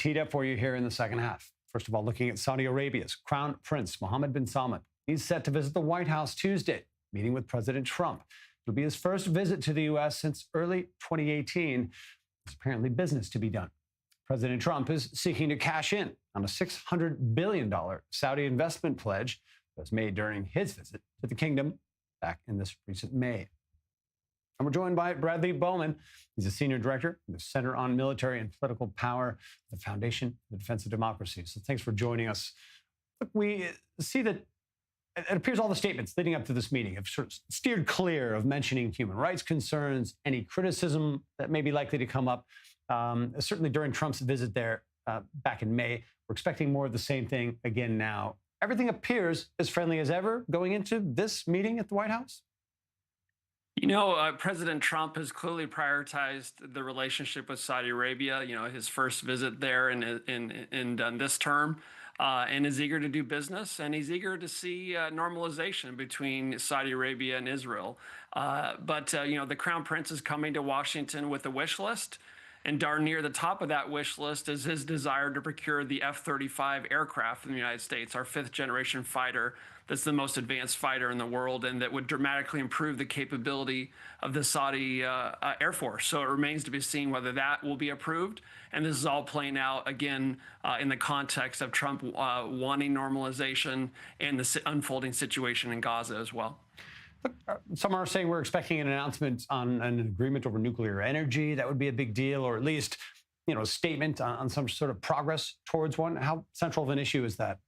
teed up for you here in the second half. First of all, looking at Saudi Arabia's Crown Prince Mohammed bin Salman. He's set to visit the White House Tuesday, meeting with President Trump. It'll be his first visit to the U.S. since early 2018. There's apparently business to be done. President Trump is seeking to cash in on a $600 billion Saudi investment pledge that was made during his visit to the kingdom back in this recent May. And we're joined by Bradley Bowman. He's a senior director of the Center on Military and Political Power, the Foundation for the Defense of Democracy. So thanks for joining us. Look, we see that it appears all the statements leading up to this meeting have sort of steered clear of mentioning human rights concerns, any criticism that may be likely to come up. Certainly during Trump's visit there back in May. We're expecting more of the same thing again now. Everything appears as friendly as ever going into this meeting at the White House. You know, President Trump has clearly prioritized the relationship with Saudi Arabia, you know, his first visit there in this term, and is eager to do business, and he's eager to see normalization between Saudi Arabia and Israel. You know, the Crown Prince is coming to Washington with a wish list, and darn near the top of that wish list is his desire to procure the F-35 aircraft in the United States, our fifth-generation fighter that's the most advanced fighter in the world and that would dramatically improve the capability of the Saudi Air Force. So it remains to be seen whether that will be approved. And this is all playing out, again, in the context of Trump wanting normalization and the unfolding situation in Gaza as well. Some are saying we're expecting an announcement on an agreement over nuclear energy. That would be a big deal, or at least, you know, a statement on some sort of progress towards one. How central of an issue is that?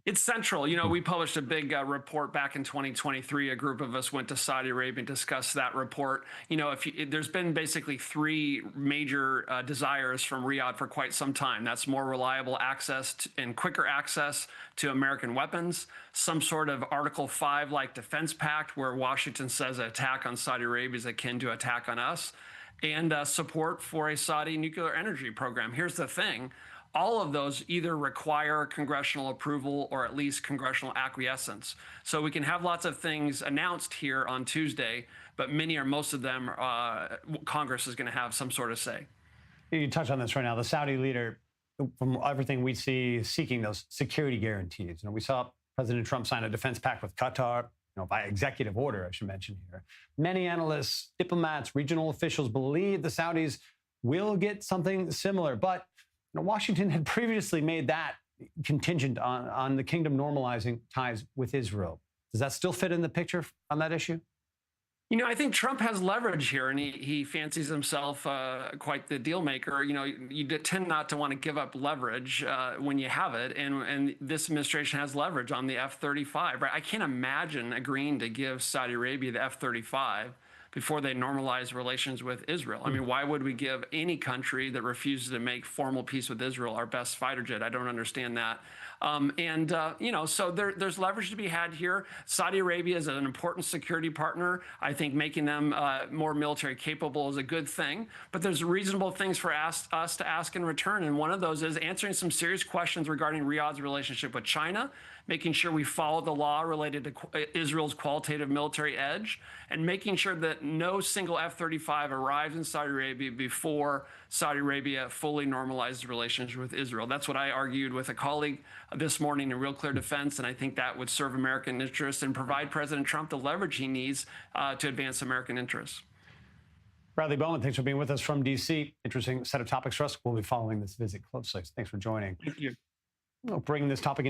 It's central. You know, we published a big report back in 2023. A group of us went to Saudi Arabia and discussed that report. You know, there's been basically three major desires from Riyadh for quite some time. That's more reliable access and quicker access to American weapons, some sort of Article 5 like defense pact where Washington says an attack on Saudi Arabia is akin to attack on us, and support for a Saudi nuclear energy program. Here's the thing. All of those either require congressional approval or at least congressional acquiescence. So we can have lots of things announced here on Tuesday, but many or most of them, Congress is going to have some sort of say. You touch on this right now. The Saudi leader, from everything we see, is seeking those security guarantees. You know, we saw President Trump sign a defense pact with Qatar, you know, by executive order, I should mention here. Many analysts, diplomats, regional officials believe the Saudis will get something similar, but Washington had previously made that contingent on the kingdom normalizing ties with Israel. Does that still fit in the picture on that issue? You know, I think Trump has leverage here, and he fancies himself quite the deal maker. You know, you tend not to want to give up leverage when you have it, and this administration has leverage on the F-35. Right? I can't imagine agreeing to give Saudi Arabia the F-35 before they normalize relations with Israel. I mean, why would we give any country that refuses to make formal peace with Israel our best fighter jet? I don't understand that. You know, so there's leverage to be had here. Saudi Arabia is an important security partner. I think making them more military capable is a good thing, but there's reasonable things for us to ask in return. And one of those is answering some serious questions regarding Riyadh's relationship with China, making sure we follow the law related to Israel's qualitative military edge, and making sure that no single F-35 arrives in Saudi Arabia before Saudi Arabia fully normalizes relations with Israel. That's what I argued with a colleague this morning in Real Clear Defense, and I think that would serve American interests and provide President Trump the leverage he needs to advance American interests. Bradley Bowman, thanks for being with us from D.C. Interesting set of topics for us. We'll be following this visit closely. Thanks for joining. Thank you. We'll bring this topic